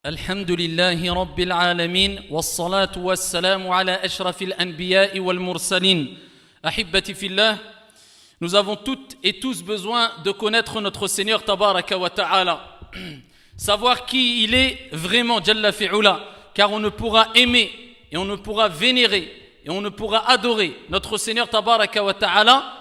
الحمد لله رب العالمين والصلاة والسلام على أشرف الأنبياء والمرسلين أحبتي في الله. Nous avons toutes et tous besoin de connaître notre Seigneur Tabaraka wa Ta'ala, savoir qui il est vraiment Jalla fi'ula, car on ne pourra aimer et on ne pourra vénérer et on ne pourra adorer notre Seigneur Tabaraka wa Ta'ala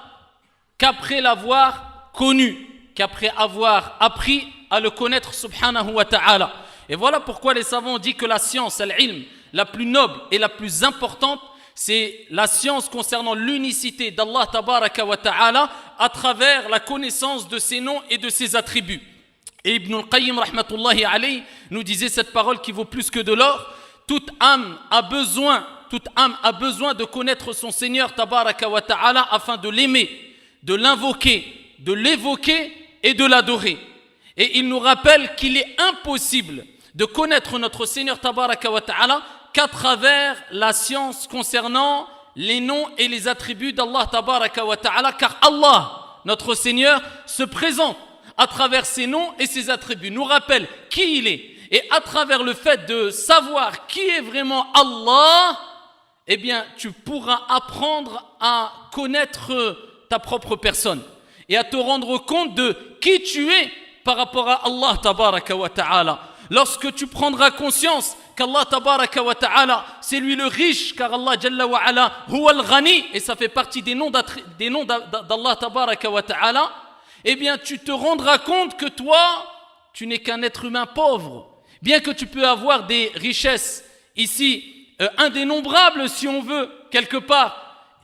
qu'après l'avoir connu, qu'après avoir appris à le connaître subhanahu wa ta'ala. Et voilà pourquoi les savants ont dit que la science, al-ilm, la plus noble et la plus importante, c'est la science concernant l'unicité d'Allah tabaraka wa ta'ala à travers la connaissance de ses noms et de ses attributs. Et Ibn al-Qayyim rahmatullahi alayhi nous disait cette parole qui vaut plus que de l'or: toute âme a besoin de connaître son Seigneur tabaraka wa ta'ala afin de l'aimer, de l'invoquer, de l'évoquer et de l'adorer. Et il nous rappelle qu'il est impossible de connaître notre Seigneur Tabaraka wa Ta'ala qu'à travers la science concernant les noms et les attributs d'Allah Tabaraka wa Ta'ala, car Allah, notre Seigneur, se présente à travers ses noms et ses attributs, nous rappelle qui il est. Et à travers le fait de savoir qui est vraiment Allah, eh bien, tu pourras apprendre à connaître ta propre personne et à te rendre compte de qui tu es par rapport à Allah Tabaraka wa Ta'ala. Lorsque tu prendras conscience qu'Allah Tabaraka wa Ta'ala, c'est lui le riche, car Allah Jalla wa Ala huwa al-Ghani, et ça fait partie des noms d'Allah Tabaraka wa Ta'ala, eh bien tu te rendras compte que toi, tu n'es qu'un être humain pauvre. Bien que tu peux avoir des richesses ici, indénombrables si on veut, quelque part,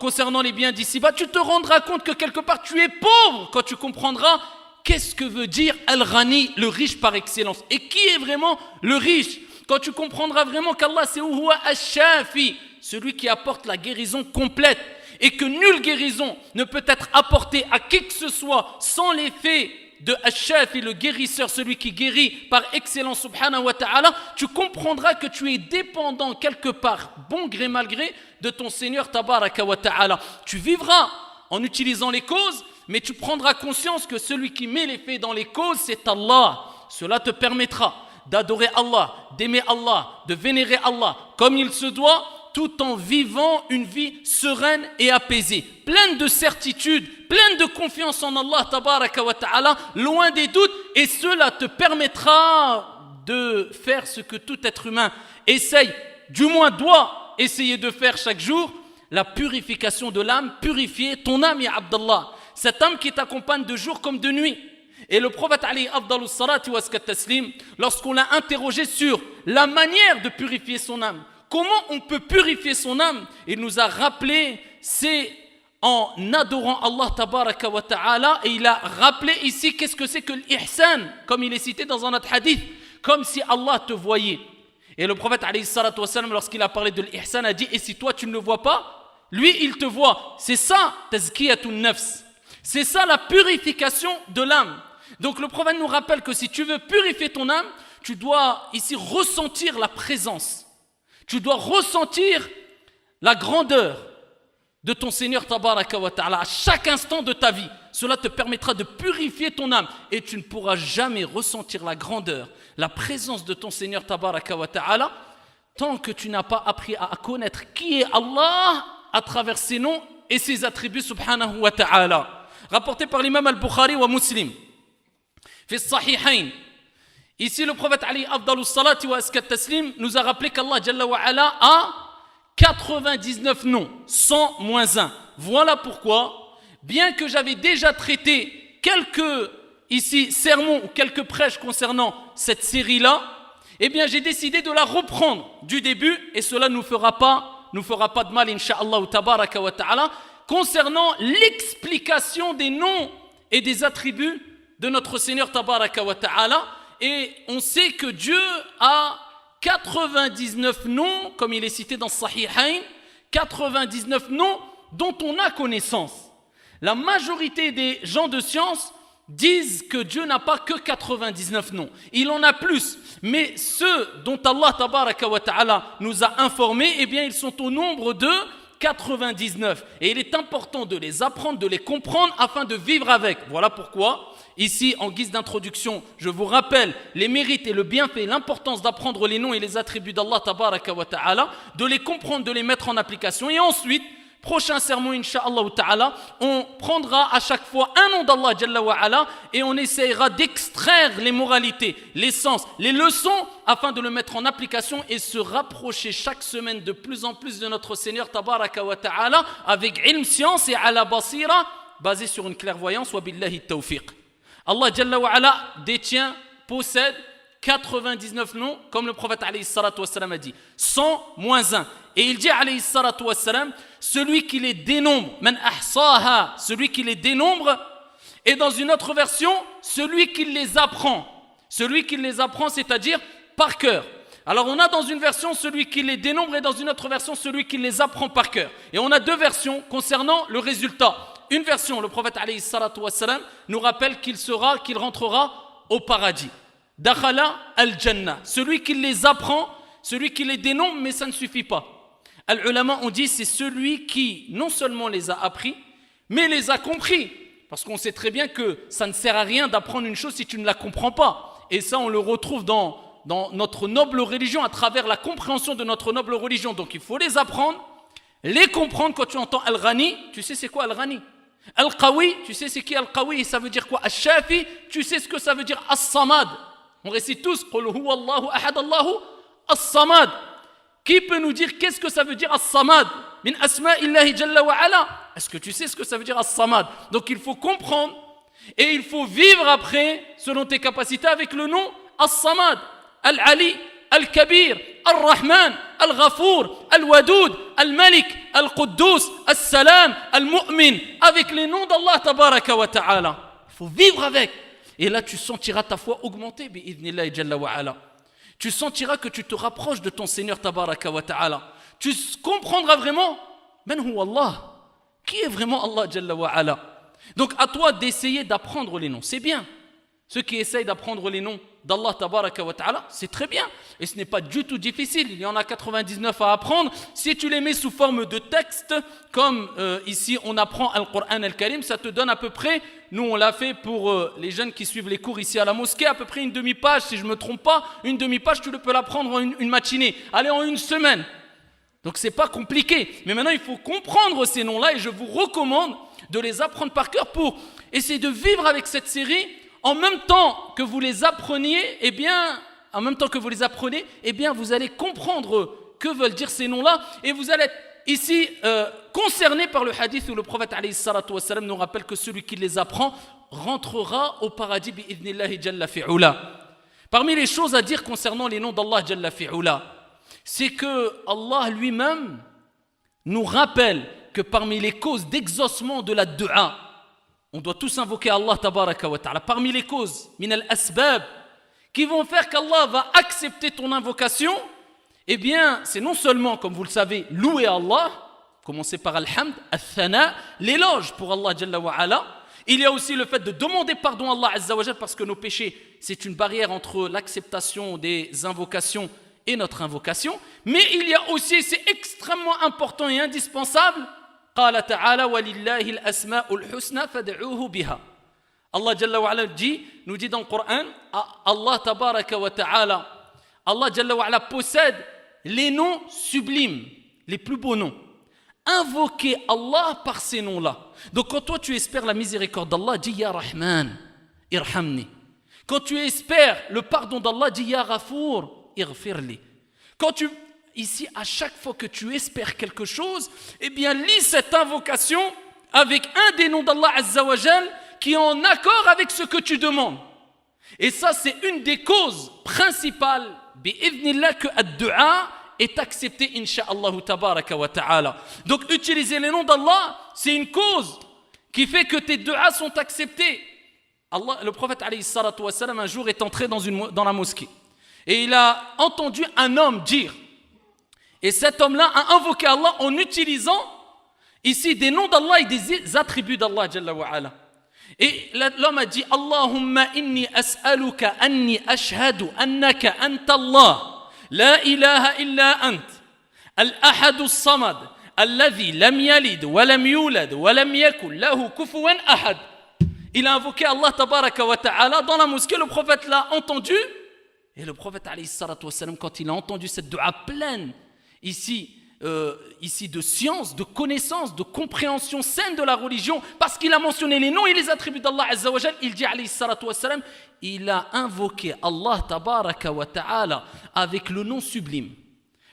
concernant les biens d'ici-bas, tu te rendras compte que quelque part tu es pauvre quand tu comprendras qu'est-ce que veut dire Al-Ghani, le riche par excellence. Et qui est vraiment le riche? Quand tu comprendras vraiment qu'Allah c'est Huwa Ash-Shafi, celui qui apporte la guérison complète, et que nulle guérison ne peut être apportée à qui que ce soit sans l'effet de Ash-Shafi, le guérisseur, celui qui guérit par excellence subhanahu wa ta'ala, tu comprendras que tu es dépendant quelque part, bon gré mal gré, de ton Seigneur Tabaraka wa ta'ala. Tu vivras en utilisant les causes, mais tu prendras conscience que celui qui met les faits dans les causes, c'est Allah. Cela te permettra d'adorer Allah, d'aimer Allah, de vénérer Allah comme il se doit, tout en vivant une vie sereine et apaisée, pleine de certitude, pleine de confiance en Allah tabaraka wa ta'ala, loin des doutes, et cela te permettra de faire ce que tout être humain essaye, du moins doit essayer de faire chaque jour, la purification de l'âme, purifier ton âme, ya Abdallah. Cette âme qui t'accompagne de jour comme de nuit. Et le prophète alayhi afdalus salati wa taslim, lorsqu'on l'a interrogé sur la manière de purifier son âme, comment on peut purifier son âme, il nous a rappelé, c'est en adorant Allah tabaraka wa ta'ala, et il a rappelé ici qu'est-ce que c'est que l'ihsan, comme il est cité dans un autre hadith, comme si Allah te voyait. Et le prophète alayhi salatu wa salam, lorsqu'il a parlé de l'ihsan, a dit: et si toi tu ne le vois pas, lui il te voit. C'est ça tazkiyatun nafs. C'est ça la purification de l'âme. Donc le prophète nous rappelle que si tu veux purifier ton âme, tu dois ici ressentir la présence. Tu dois ressentir la grandeur de ton Seigneur Tabaraka wa Ta'ala à chaque instant de ta vie. Cela te permettra de purifier ton âme et tu ne pourras jamais ressentir la grandeur, la présence de ton Seigneur Tabaraka wa Ta'ala tant que tu n'as pas appris à connaître qui est Allah à travers ses noms et ses attributs subhanahu wa ta'ala. Rapporté par l'imam al-Bukhari wa Muslim. Fi sahihain. Ici, le prophète Ali afdalus salati wa taslim nous a rappelé qu'Allah Jalla wa Ala a 99 noms, 100 moins 1. Voilà pourquoi, bien que j'avais déjà traité quelques ici sermons ou quelques prêches concernant cette série-là, eh bien j'ai décidé de la reprendre du début et cela ne nous fera pas de mal, incha'Allah tabaraka wa ta'ala, concernant l'explication des noms et des attributs de notre Seigneur Tabaraka wa Ta'ala. Et on sait que Dieu a 99 noms, comme il est cité dans Sahihain, 99 noms dont on a connaissance. La majorité des gens de science disent que Dieu n'a pas que 99 noms. Il en a plus. Mais ceux dont Allah Tabaraka wa Ta'ala nous a informés, eh bien ils sont au nombre de 99. Et il est important de les apprendre, de les comprendre afin de vivre avec. Voilà pourquoi, ici, en guise d'introduction, je vous rappelle les mérites et le bienfait, l'importance d'apprendre les noms et les attributs d'Allah tabaraka wa ta'ala, de les comprendre, de les mettre en application. Et ensuite, prochain sermon, Inch'Allah ta'ala, on prendra à chaque fois un nom d'Allah Jalla wa ala et on essaiera d'extraire les moralités, les sens, les leçons afin de le mettre en application et se rapprocher chaque semaine de plus en plus de notre Seigneur Tabaraka wa ta'ala avec ilm, science et ala basira basé sur une clairvoyance wa billahi tawfiq. Allah Jalla wa ala détient, possède 99 noms, comme le prophète alayhi salatu wassalam a dit, 100 moins 1. Et il dit alayhi salatu wassalam, celui qui les dénombre, man ahsaha, celui qui les dénombre, et dans une autre version, celui qui les apprend. Celui qui les apprend, c'est-à-dire par cœur. Alors on a dans une version celui qui les dénombre et dans une autre version celui qui les apprend par cœur. Et on a deux versions concernant le résultat. Une version, le prophète alayhi salatu wassalam nous rappelle qu'il rentrera au paradis. Dakhala al-Jannah, celui qui les apprend, celui qui les dénombre, mais ça ne suffit pas. Al-Ulama ont dit c'est celui qui non seulement les a appris, mais les a compris. Parce qu'on sait très bien que ça ne sert à rien d'apprendre une chose si tu ne la comprends pas. Et ça, on le retrouve dans notre noble religion, à travers la compréhension de notre noble religion. Donc il faut les apprendre, les comprendre. Quand tu entends Al-Ghani, tu sais c'est quoi Al-Ghani? Al-Qawi, tu sais c'est qui Al-Qawi et ça veut dire quoi? Al-Shafi, tu sais ce que ça veut dire As-Samad. On récite tous Qul huwa Allahu ahad Allahu As-Samad. Qui peut nous dire qu'est-ce que ça veut dire As-Samad? Min asma'illahi jalla wa ala. Est-ce que tu sais ce que ça veut dire As-Samad? Donc il faut comprendre et il faut vivre après selon tes capacités avec le nom As-Samad. Al-Ali, Al-Kabir, Al-Rahman, Al-Ghafour, Al-Wadoud, Al-Malik, Al-Quddus, Al-Salam, Al-Mu'min, avec les noms d'Allah tabaraka wa ta'ala. Il faut vivre avec. Et là, tu sentiras ta foi augmenter, bi'idhnillahi jalla wa ala. Tu sentiras que tu te rapproches de ton Seigneur tabaraka wa ta'ala. Tu comprendras vraiment, man huwa Allah, qui est vraiment Allah jalla wa ala. Donc à toi d'essayer d'apprendre les noms, c'est bien. Ceux qui essayent d'apprendre les noms d'Allah tabaraka wa ta'ala, c'est très bien. Et ce n'est pas du tout difficile, il y en a 99 à apprendre. Si tu les mets sous forme de texte, comme ici on apprend Al-Qur'an Al-Karim, ça te donne à peu près, nous on l'a fait pour les jeunes qui suivent les cours ici à la mosquée, à peu près une demi-page, si je ne me trompe pas, une demi-page tu peux l'apprendre en une matinée, allez en une semaine. Donc c'est pas compliqué, mais maintenant il faut comprendre ces noms-là et je vous recommande de les apprendre par cœur pour essayer de vivre avec cette série. En même temps que vous les appreniez, vous allez comprendre que veulent dire ces noms-là et vous allez être ici concerné par le hadith où le prophète alayhi salatu wassalam nous rappelle que celui qui les apprend rentrera au paradis bi'idhnillahi jalla fi'ula. Parmi les choses à dire concernant les noms d'Allah jalla fi'ula, c'est que Allah lui-même nous rappelle que parmi les causes d'exaucement de la dua, on doit tous invoquer Allah tabaraka wa ta'ala. Parmi les causes, min al-asbab, qui vont faire qu'Allah va accepter ton invocation, eh bien, c'est non seulement, comme vous le savez, louer Allah, commencer par al-hamd, al-thana, l'éloge pour Allah jalla wa ala. Il y a aussi le fait de demander pardon à Allah azza wa jalla parce que nos péchés, c'est une barrière entre l'acceptation des invocations et notre invocation. Mais il y a aussi, c'est extrêmement important et indispensable, قال تعالى ولله الأسماء الحسنى فادعوه بها. Allah Jalla wa Ala nous dit dans le Coran, Allah Tabaraka wa Ta'ala, Allah Jalla wa Ala possède les noms sublimes, les plus beaux noms. Invoquez Allah par ces noms-là. Donc quand toi tu espères la miséricorde d'Allah, dis Ya Rahman, irhamni. Quand tu espères le pardon d'Allah, dis Ya Ghafour, irfirli. Quand tu ici, à chaque fois que tu espères quelque chose, eh bien, lis cette invocation avec un des noms d'Allah Azza wa Jal qui est en accord avec ce que tu demandes. Et ça, c'est une des causes principales, bi'idhnillah, que ad-du'a est accepté, insha'Allah tabaraka wa ta'ala. Donc, utiliser les noms d'Allah, c'est une cause qui fait que tes du'as sont acceptés. Le prophète, alayhi salatu wa salam, un jour est entré dans la mosquée. Et il a entendu un homme dire, et cet homme-là a invoqué Allah en utilisant ici des noms d'Allah et des attributs d'Allah Jalla wa Ala. Et l'homme a dit Allahumma inni as'aluka anni ashhadu annaka anta Allah la ilaha illa ant al-ahadu as-samad Alladhi lam yalid wa lam yulad wa lam yakul lahu kufuwan ahad. Il a invoqué Allah tabaraka wa ta'ala dans la mosquée, le prophète l'a entendu. Et le prophète, alayhi salatu wassalam, quand il a entendu cette dua pleine, ici de science, de connaissance, de compréhension saine de la religion, parce qu'il a mentionné les noms et les attributs d'Allah Azza wa Jal, il dit, alayhi salatu wassalam, il a invoqué Allah tabaraka wa ta'ala avec le nom sublime.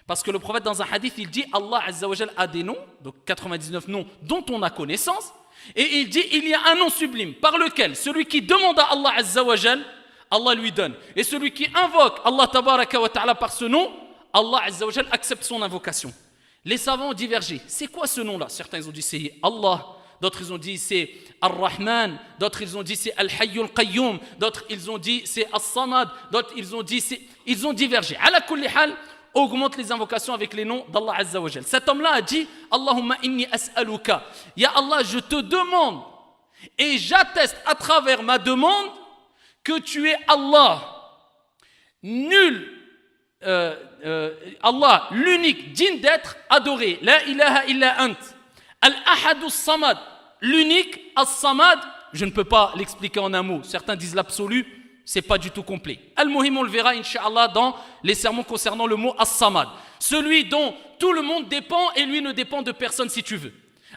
Parce que le prophète, dans un hadith, il dit, Allah Azza wa Jal a des noms, donc 99 noms dont on a connaissance, et il dit, il y a un nom sublime, par lequel celui qui demande à Allah Azza wa Jal, Allah lui donne. Et celui qui invoque Allah tabaraka wa ta'ala par ce nom, Allah Azza wa Jal accepte son invocation. Les savants ont divergé. C'est quoi ce nom-là? Certains ils ont dit c'est Allah, d'autres ils ont dit c'est Ar-Rahman, d'autres ils ont dit c'est Al-Hayyul Qayyum, d'autres ils ont dit c'est As-Samad, d'autres ils ont dit c'est... Ils ont divergé. Ala kulli hal, augmente les invocations avec les noms d'Allah Azza wa Jal. Cet homme-là a dit Allahumma inni as'aluka. Ya Allah, je te demande et j'atteste à travers ma demande que tu es Allah, nul, Allah, l'unique, digne d'être adoré. La ilaha illa ant. Al-ahadu samad, l'unique, as-samad. Je ne peux pas l'expliquer en un mot. Certains disent l'absolu, c'est pas du tout complet. Al-muhim, on le verra, incha'Allah, dans les sermons concernant le mot as-samad. Celui dont tout le monde dépend et lui ne dépend de personne si tu veux.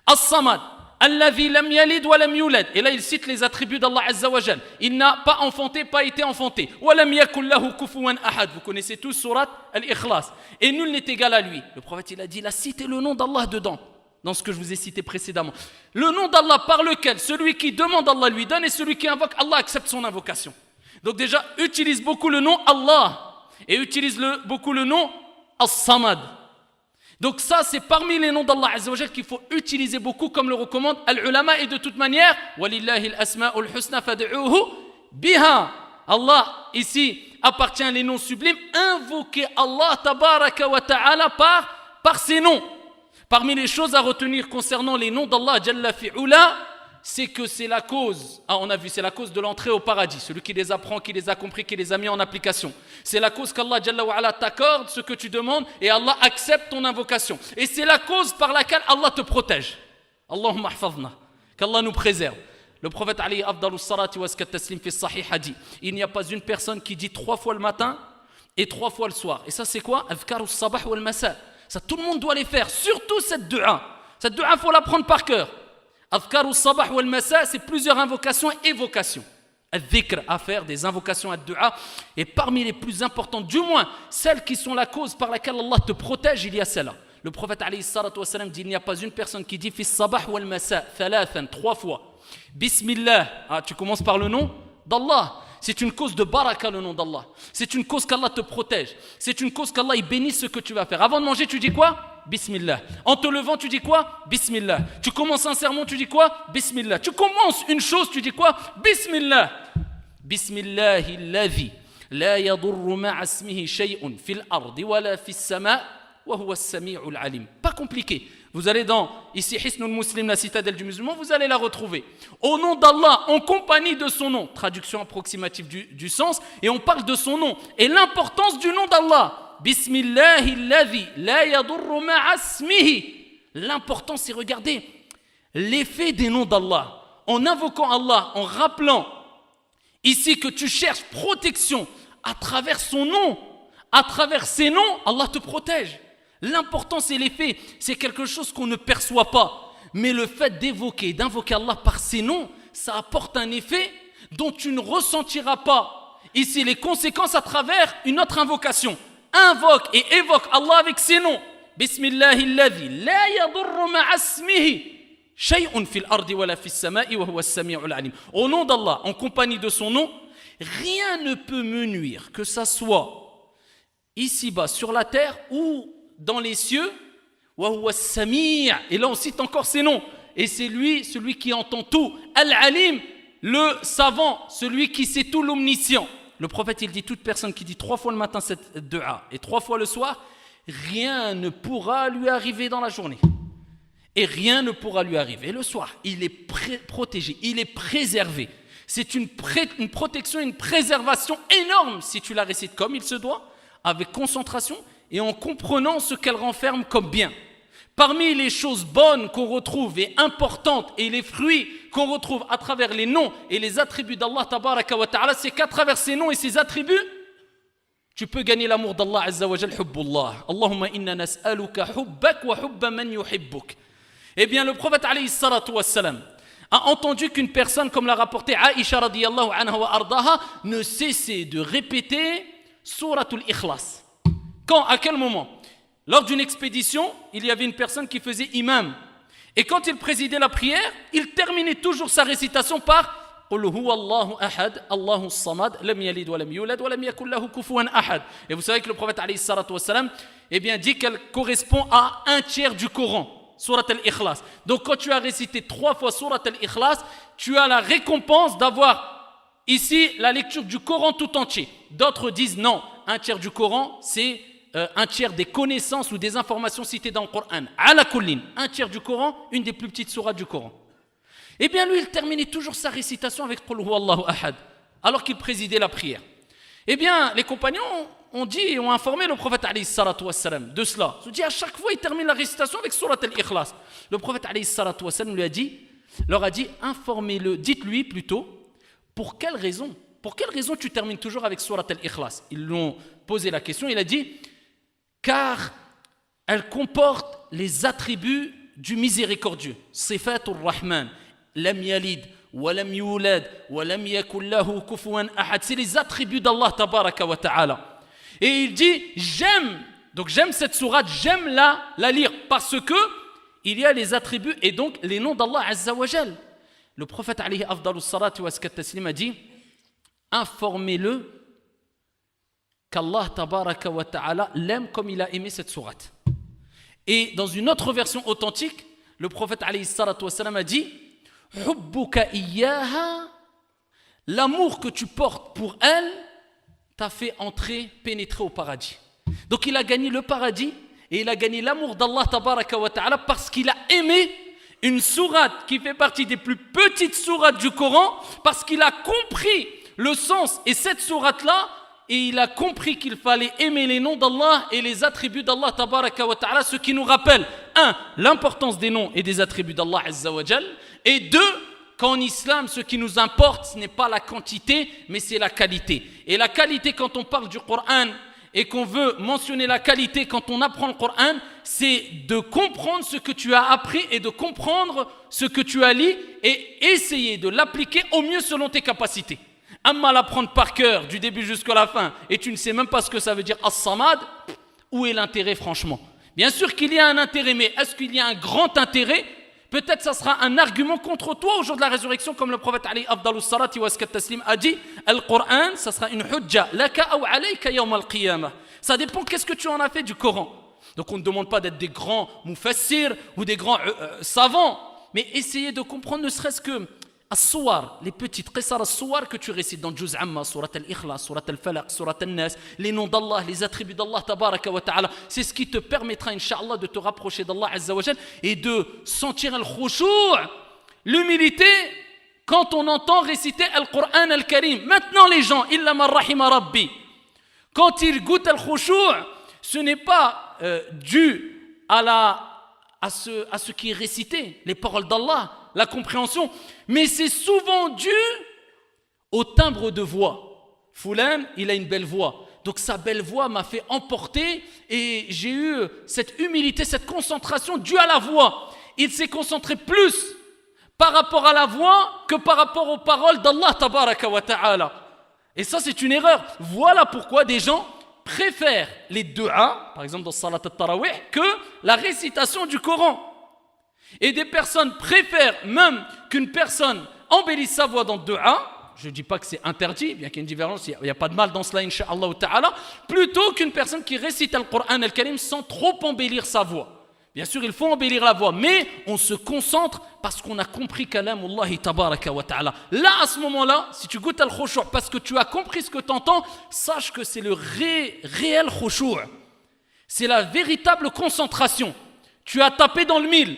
As-samad. Alladhi lam yalid wa lam yulad. Et là, il cite les attributs d'Allah Azza wa Jal. Il n'a pas enfanté, pas été enfanté. Wa lam yakul lahu kufuwan ahad. Vous connaissez tous surat Al-Ikhlas. Et nul n'est égal à lui. Le prophète, il a dit, il a cité le nom d'Allah dedans, dans ce que je vous ai cité précédemment. Le nom d'Allah par lequel celui qui demande Allah lui donne et celui qui invoque Allah accepte son invocation. Donc déjà, utilise beaucoup le nom Allah et utilise beaucoup le nom As-Samad. Donc ça, c'est parmi les noms d'Allah Azza wa Jal qu'il faut utiliser beaucoup, comme le recommande Al-Ulama, et de toute manière, Walillahi al-asma'ul husna fad'uhu biha. Allah, ici, appartient les noms sublimes. Invoquez Allah tabaraka wa ta'ala par ses noms. Parmi les choses à retenir concernant les noms d'Allah Jalla fi'ula, c'est que c'est la cause, on a vu, c'est la cause de l'entrée au paradis. Celui qui les apprend, qui les a compris, qui les a mis en application. C'est la cause qu'Allah Jalla wa ala t'accorde ce que tu demandes et Allah accepte ton invocation. Et c'est la cause par laquelle Allah te protège. Allahumma ahfazna, qu'Allah nous préserve. Le prophète alayhi afdalus salati wa askat taslim fi sahih a dit, il n'y a pas une personne qui dit 3 fois le matin et 3 fois le soir. Et ça c'est quoi? Adhkarus sabah wal masa. Ça tout le monde doit les faire, surtout cette dua. Cette dua, il faut la prendre par cœur. Adhkarus sabah wal masa, c'est plusieurs invocations et évocations. Al-dhikr, à faire des invocations à dua. Et parmi les plus importantes, du moins celles qui sont la cause par laquelle Allah te protège, il y a celle-là. Le prophète alayhi salatu wa salam dit, il n'y a pas une personne qui dit fi sabah wal masa, thalathan, 3 fois. Bismillah, tu commences par le nom d'Allah. C'est une cause de baraka, le nom d'Allah. C'est une cause qu'Allah te protège. C'est une cause qu'Allah il bénisse ce que tu vas faire. Avant de manger, tu dis quoi? Bismillah. En te levant, tu dis quoi? Bismillah. Tu commences un sermon, tu dis quoi? Bismillah. Tu commences une chose, tu dis quoi? Bismillah. Bismillahi alladhi la yadurru ma'a ismihi shay'un fil ardi wala fis sama' wa huwa as-sami'ul alim. Pas compliqué. Vous allez dans, ici, Hisnul Muslim, la citadelle du musulman, vous allez la retrouver. Au nom d'Allah, en compagnie de son nom. Traduction approximative du sens. Et on parle de son nom. Et l'importance du nom d'Allah. Bismillahi alladhi la yadurru ma'a ismihi. L'important, c'est regarder l'effet des noms d'Allah. En invoquant Allah, en rappelant ici que tu cherches protection à travers son nom, à travers ses noms, Allah te protège. L'important, c'est l'effet. C'est quelque chose qu'on ne perçoit pas. Mais le fait d'invoquer Allah par ses noms, ça apporte un effet dont tu ne ressentiras pas ici les conséquences à travers une autre invocation. Invoque et évoque Allah avec ses noms. Bismillahilladhi la yadurru ma'a ismihi shay'un fil ardi wala fis sama'i wa huwa as-sami'ul alim. Au nom d'Allah, en compagnie de son nom, rien ne peut me nuire, que ça soit ici-bas sur la terre ou dans les cieux, wa huwa as-sami', et là on cite encore ses noms, et c'est lui, celui qui entend tout, al-alim, le savant, celui qui sait tout, l'omniscient. Le prophète il dit, toute personne qui dit 3 fois le matin cette dua et 3 fois le soir, rien ne pourra lui arriver dans la journée, et rien ne pourra lui arriver le soir. Il est protégé, il est préservé. C'est une protection, une préservation énorme si tu la récites comme il se doit, avec concentration et en comprenant ce qu'elle renferme comme bien. Parmi les choses bonnes qu'on retrouve et importantes et les fruits qu'on retrouve à travers les noms et les attributs d'Allah tabaraka wa ta'ala, c'est qu'à travers ces noms et ces attributs, tu peux gagner l'amour d'Allah azza wa jal, hubbullah. Allahumma inna nas'aluka hubbak wa hubba man yuhibbuk. Eh bien, le prophète alayhi salatu wassalam a entendu qu'une personne, comme l'a rapporté Aïcha radiyallahu anha wa ardaha, ne cessait de répéter Suratul Ikhlas. Quand, à quel moment? Lors d'une expédition, il y avait une personne qui faisait imam. Et quand il présidait la prière, il terminait toujours sa récitation par Qul huwa Allahu ahad, Allahu samad, lam yalid wa lam yulad wa lam yakul lahu kufuwan ahad. Et vous savez que le prophète alayhi salatu wassalam, eh bien, dit qu'elle correspond à un tiers du Coran. Surat al-Ikhlas. Donc quand tu as récité 3 fois Surat al-Ikhlas, tu as la récompense d'avoir ici la lecture du Coran tout entier. D'autres disent non, un tiers du Coran, c'est un tiers des connaissances ou des informations citées dans le Coran. Ala kullin, un tiers du Coran, une des plus petites sourates du Coran. Eh bien lui, il terminait toujours sa récitation avec Qul huwa Allahu ahad, alors qu'il présidait la prière. Eh bien, les compagnons ont dit et ont informé le prophète alayhi salatu wassalam de cela. Ils ont dit à chaque fois, il termine la récitation avec Surat al-Ikhlas. Le prophète alayhi salatu wassalam leur a dit, informez-le, dites-lui plutôt, pour quelle raison tu termines toujours avec Surat al-Ikhlas? Ils lui ont posé la question, il a dit, car elle comporte les attributs du miséricordieux. Sifatur Rahman, lam yalid, wa lam yulad, wa lam yakul lahu kufuwan ahad. C'est les attributs d'Allah tabaraka wa ta'ala. Et il dit, j'aime cette sourate, j'aime la lire, parce que il y a les attributs et donc les noms d'Allah azza wa jal. Le prophète alayhi afdalus salatu wa taslim a dit, informez-le qu'Allah tabaraka wa ta'ala l'aime comme il a aimé cette sourate. Et dans une autre version authentique, le prophète alayhi salatu wa salam a dit, hubbuka iyyaha, l'amour que tu portes pour elle t'a fait pénétrer au paradis. Donc il a gagné le paradis et il a gagné l'amour d'Allah tabaraka wa ta'ala parce qu'il a aimé une sourate qui fait partie des plus petites sourates du Coran, parce qu'il a compris le sens et cette sourate-là, et il a compris qu'il fallait aimer les noms d'Allah et les attributs d'Allah tabaraka wa ta'ala, ce qui nous rappelle, 1, l'importance des noms et des attributs d'Allah azza wa jal, et 2, qu'en islam, ce qui nous importe, ce n'est pas la quantité, mais c'est la qualité. Et la qualité, quand on parle du Coran et qu'on veut mentionner la qualité quand on apprend le Coran, c'est de comprendre ce que tu as appris et de comprendre ce que tu as lu et essayer de l'appliquer au mieux selon tes capacités. Amma l'apprendre par cœur du début jusqu'à la fin et tu ne sais même pas ce que ça veut dire as-samad, où est l'intérêt franchement? Bien sûr qu'il y a un intérêt, mais est-ce qu'il y a un grand intérêt? Peut-être ça sera un argument contre toi au jour de la résurrection, comme le prophète alayhi afdalus salati wa taslim a dit, Al-Qur'an, ça sera une hujja laka ou alayka yawm al-qiyamah. Ça dépend qu'est-ce que tu en as fait du Coran. Donc on ne demande pas d'être des grands mufassir ou des grands savants, mais essayez de comprendre ne serait-ce que as-suwar, les petites qisar as-suwar que tu récites dans Juz Amma, Surat al-Ikhlas, Surat al-Falaq, Surat al-Nas, les noms d'Allah, les attributs d'Allah tabaraka wa ta'ala, c'est ce qui te permettra incha'Allah de te rapprocher d'Allah azza wa jal et de sentir al-khushu', l'humilité quand on entend réciter al-Qur'an al-Karim. Maintenant les gens, illa man rahima rabbi, quand ils goûtent al-khushu', ce n'est pas dû à ce qui est récité, les paroles d'Allah, la compréhension, mais c'est souvent dû au timbre de voix. Fulan, il a une belle voix, donc sa belle voix m'a fait emporter et j'ai eu cette humilité, cette concentration due à la voix. Il s'est concentré plus par rapport à la voix que par rapport aux paroles d'Allah tabaraka wa ta'ala. Et ça c'est une erreur. Voilà pourquoi des gens préfèrent les du'a, par exemple dans Salat al-Tarawih, que la récitation du Coran. Et des personnes préfèrent même qu'une personne embellisse sa voix dans le du'a, je ne dis pas que c'est interdit, bien qu'il y ait une différence, il n'y a pas de mal dans cela, incha'Allah ta'ala, plutôt qu'une personne qui récite le Coran al-Karim sans trop embellir sa voix. Bien sûr, il faut embellir la voix, mais on se concentre parce qu'on a compris kalamullahi tabaraka wa ta'ala. Là, à ce moment-là, si tu goûtes al-khushu' parce que tu as compris ce que tu entends, sache que c'est le réel khushu'. C'est la véritable concentration. Tu as tapé dans le mille.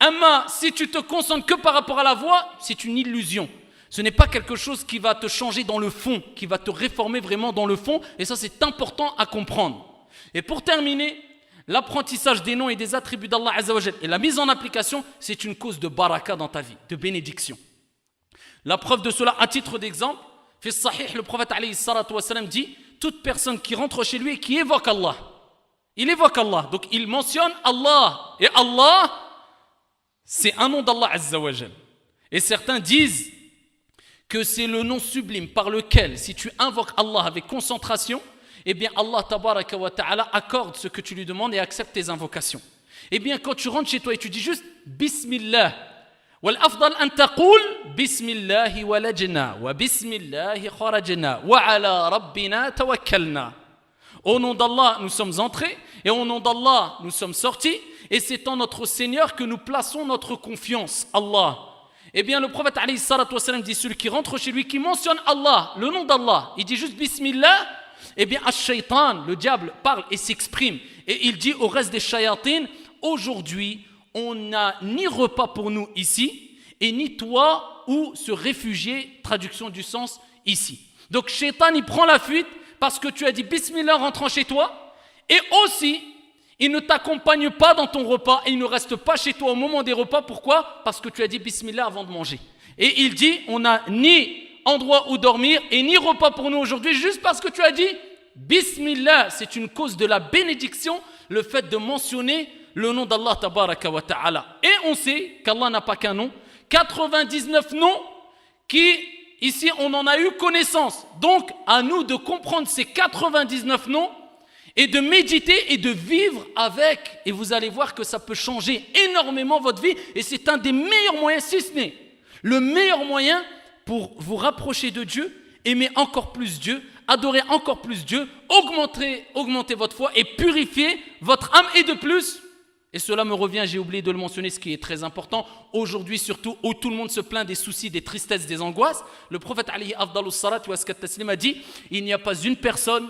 Amma, si tu te concentres que par rapport à la voix, c'est une illusion. Ce n'est pas quelque chose qui va te changer dans le fond, qui va te réformer vraiment dans le fond, et ça c'est important à comprendre. Et pour terminer, l'apprentissage des noms et des attributs d'Allah Azza wa Jal et la mise en application, c'est une cause de baraka dans ta vie, de bénédiction. La preuve de cela, à titre d'exemple, fait Sahih, le prophète alayhi salatu wa salam dit, toute personne qui rentre chez lui et qui évoque Allah, il évoque Allah, donc il mentionne Allah, et Allah, c'est un nom d'Allah Azza wa Jal. Et certains disent que c'est le nom sublime par lequel, si tu invoques Allah avec concentration, eh bien Allah tabaraka wa ta'ala accorde ce que tu lui demandes et accepte tes invocations. Eh bien quand tu rentres chez toi et tu dis juste Bismillah, wal afdal an taqul Bismillahi walajna wa Bismillahi kharajna wa ala rabbina tawakkalna. Au nom d'Allah nous sommes entrés et au nom d'Allah nous sommes sortis et c'est en notre Seigneur que nous plaçons notre confiance, Allah. Eh bien le prophète alayhi salatu wa salam dit celui qui rentre chez lui qui mentionne Allah, le nom d'Allah, il dit juste Bismillah. Eh bien, Ash-Shaytan, le diable, parle et s'exprime. Et il dit au reste des shayatines, aujourd'hui, on n'a ni repas pour nous ici, et ni toi où se réfugier, traduction du sens, ici. Donc, Shaytan, il prend la fuite parce que tu as dit Bismillah en rentrant chez toi, et aussi, il ne t'accompagne pas dans ton repas, et il ne reste pas chez toi au moment des repas. Pourquoi ? Parce que tu as dit Bismillah avant de manger. Et il dit, on n'a ni endroit où dormir et ni repas pour nous aujourd'hui juste parce que tu as dit Bismillah. C'est une cause de la bénédiction, le fait de mentionner le nom d'Allah tabaraka wa ta'ala. Et on sait qu'Allah n'a pas qu'un nom, 99 noms qui ici on en a eu connaissance. Donc à nous de comprendre ces 99 noms et de méditer et de vivre avec, et vous allez voir que ça peut changer énormément votre vie et c'est un des meilleurs moyens, si ce n'est le meilleur moyen pour vous rapprocher de Dieu, aimer encore plus Dieu, adorer encore plus Dieu, augmenter votre foi et purifier votre âme. Et de plus, et cela me revient, j'ai oublié de le mentionner, ce qui est très important, aujourd'hui surtout, où tout le monde se plaint des soucis, des tristesses, des angoisses, le prophète alayhi afdalus salat wa askat taslim a dit, il n'y a pas une personne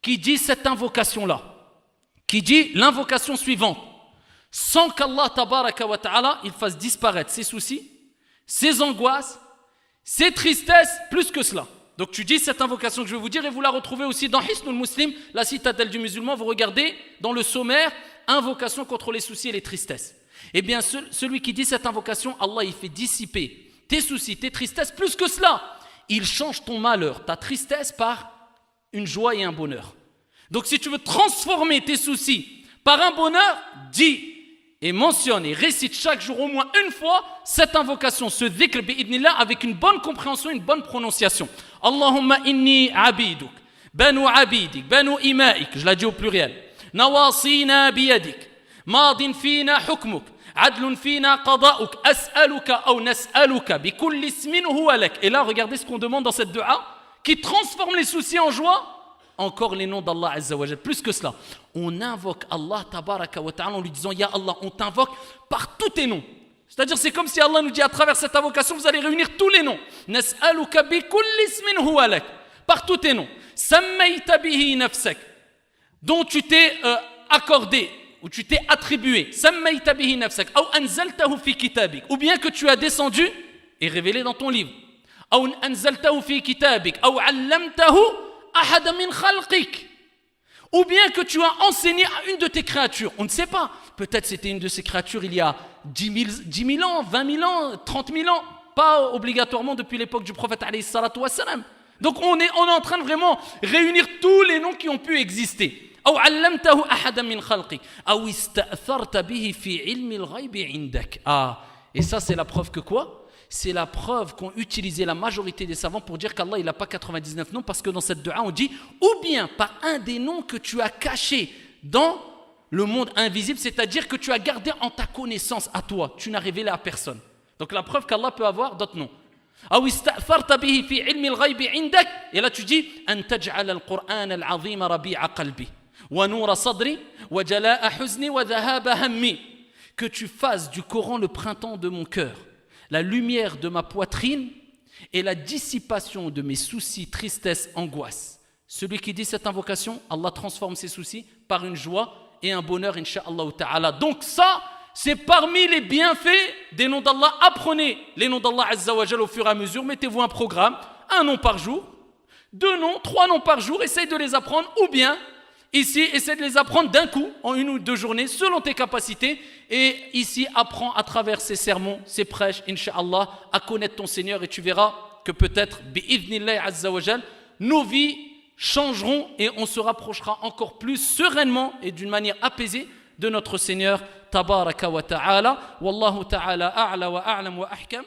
qui dit cette invocation-là, qui dit l'invocation suivante, sans qu'Allah tabaraka wa ta'ala, il fasse disparaître ses soucis, ses angoisses, ses tristesses, plus que cela. Donc tu dis cette invocation que je vais vous dire et vous la retrouvez aussi dans Hisnul Muslim, la citadelle du musulman, vous regardez dans le sommaire, invocation contre les soucis et les tristesses. Eh bien celui qui dit cette invocation, Allah il fait dissiper tes soucis, tes tristesses, plus que cela. Il change ton malheur, ta tristesse par une joie et un bonheur. Donc si tu veux transformer tes soucis par un bonheur, dis et mentionne et récite chaque jour au moins une fois cette invocation, ce dhikr bi'idnillah avec une bonne compréhension, une bonne prononciation. Allahumma inni abiduk, banu abidik, banu imaik, je l'ai dit au pluriel. Nawasina biyadik, madin fina hukmuk, adlun fina qada'uk, as'aluka ou nas'aluka, bi kulli ismin huwa lak. Et là, regardez ce qu'on demande dans cette dua, qui transforme les soucis en joie. Encore les noms d'Allah Azza wa Jal. Plus que cela, on invoque Allah tabaraka wa ta'ala en lui disant Ya Allah, on t'invoque par tous tes noms. C'est-à-dire c'est comme si Allah nous dit à travers cette invocation vous allez réunir tous les noms. Nas'aluka bi kulli ismin huwa lak, par tous tes noms. Sammayta bihi nafsak, dont tu t'es accordé ou tu t'es attribué. Sammayta bihi nafsak ou anzaltahu fi kitabik, ou bien que tu as descendu et révélé dans ton livre. Ou anzaltahu fi kitabik ou 'allamtahu ahada min khalqik, ou bien que tu as enseigné à une de tes créatures. On ne sait pas, peut-être c'était une de ces créatures il y a 10 000 ans, 20 000 ans, 30 000 ans, pas obligatoirement depuis l'époque du prophète alayhi salatu wassalam. Donc on est en train de vraiment réunir tous les noms qui ont pu exister. Ou 'allamtahu ahada min khalqik ou ista'tharta bihi fi 'ilmi al-ghaybi 'indak. Et ça c'est la preuve que quoi ? C'est la preuve qu'ont utilisé la majorité des savants pour dire qu'Allah il n'a pas 99 noms, parce que dans cette dua on dit ou bien par un des noms que tu as cachés dans le monde invisible, c'est-à-dire que tu as gardé en ta connaissance à toi, tu n'as révélé à personne. Donc la preuve qu'Allah peut avoir d'autres noms. Et là tu dis an taj'al al-Qur'an al-'azim rabi'a qalbi wa nura sadri wa jala'a huzni wa dhahaba hammi, que tu fasses du Coran le printemps de mon cœur, la lumière de ma poitrine et la dissipation de mes soucis, tristesses, angoisses. Celui qui dit cette invocation, Allah transforme ses soucis par une joie et un bonheur, incha'Allah ta'ala. Donc ça, c'est parmi les bienfaits des noms d'Allah. Apprenez les noms d'Allah Azza wa Jal au fur et à mesure. Mettez-vous un programme, un nom par jour, 2 noms, 3 noms par jour. Essayez de les apprendre, ou bien Ici, essaie de les apprendre d'un coup, en 1 ou 2 journées, selon tes capacités. Et ici, apprends à travers ces sermons, ces prêches, Inch'Allah, à connaître ton Seigneur. Et tu verras que peut-être, bi'idhnillahi azza wa jal, nos vies changeront et on se rapprochera encore plus sereinement et d'une manière apaisée de notre Seigneur. Tabaraka wa ta'ala. Wallahu ta'ala a'la wa a'lam wa ahkam.